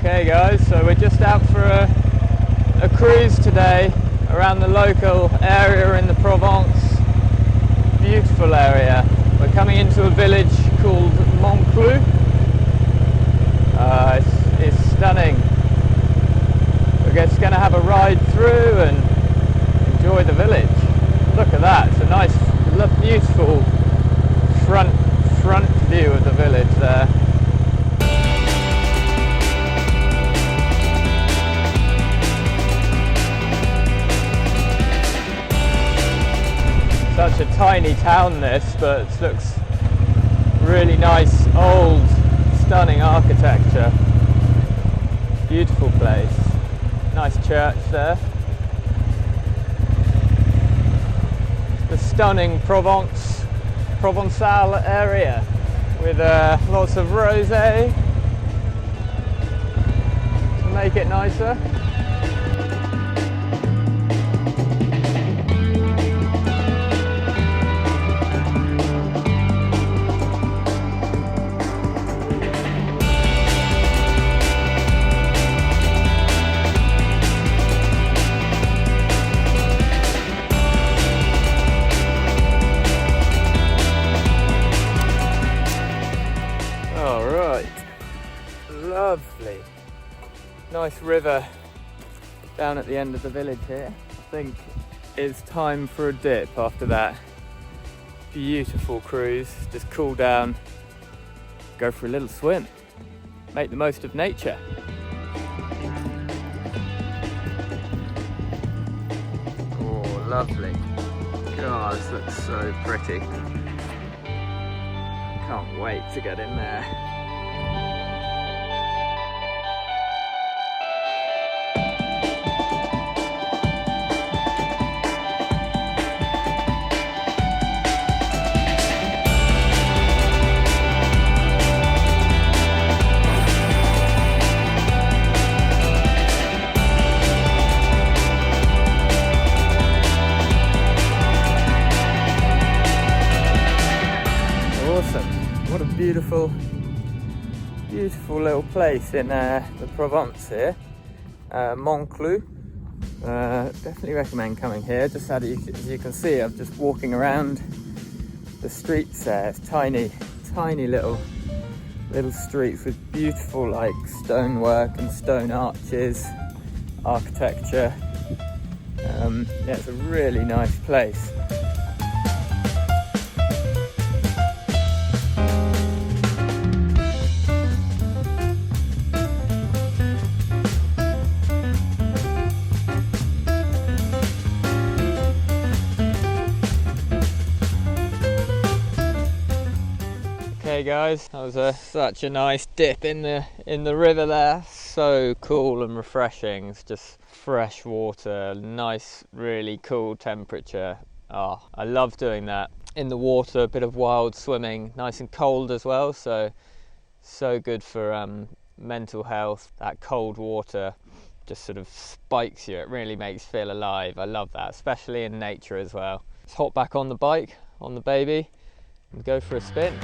Okay guys, so we're just out for a cruise today around the local area in the Provence. Beautiful area. We're coming into a village called Monclou. It's stunning. We're just going to have a ride through and enjoy the village. Look at that, it's a nice, beautiful front view of the village there. Such a tiny town this, but it looks really nice, old, stunning architecture. Beautiful place. Nice church there. The stunning Provençal area with lots of rosé to make it nicer. Lovely. Nice river down at the end of the village here. I think it's time for a dip after that beautiful cruise. Just cool down, go for a little swim, make the most of nature. Oh, lovely. God, this looks so pretty. Can't wait to get in there. What a beautiful little place in the Provence here, Monclou. Definitely recommend coming here. Just as you can see, I'm just walking around the streets there. It's tiny little streets with beautiful like stonework and stone arches, architecture. Yeah, it's a really nice place. Hey guys, that was such a nice dip in the river there. So cool and refreshing. It's just fresh water, nice, really cool temperature. Oh, I love doing that in the water. A bit of wild swimming, nice and cold as well. So good for mental health. That cold water just sort of spikes you. It really makes you feel alive. I love that, especially in nature as well. Let's hop back on the bike, on the baby, and go for a spin.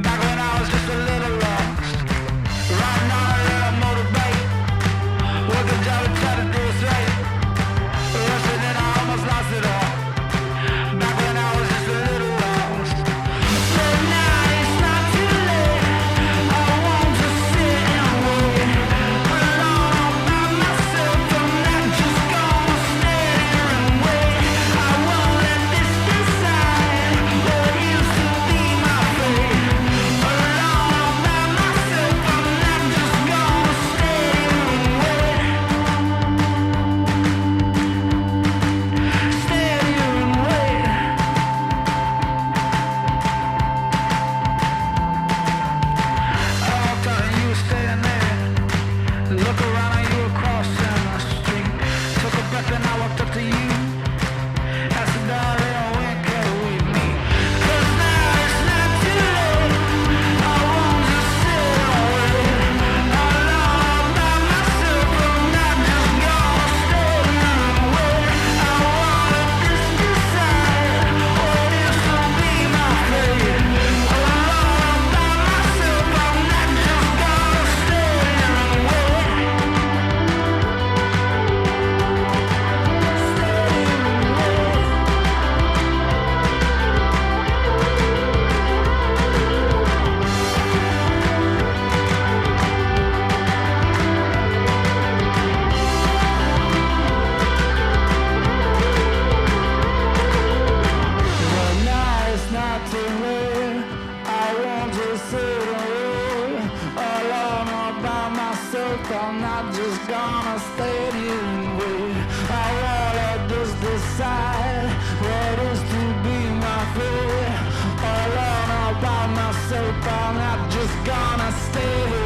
Back when I myself, I'm not just gonna stay here and wait. I wanna just decide what is to be my fate. All alone about myself, I'm not just gonna stay here.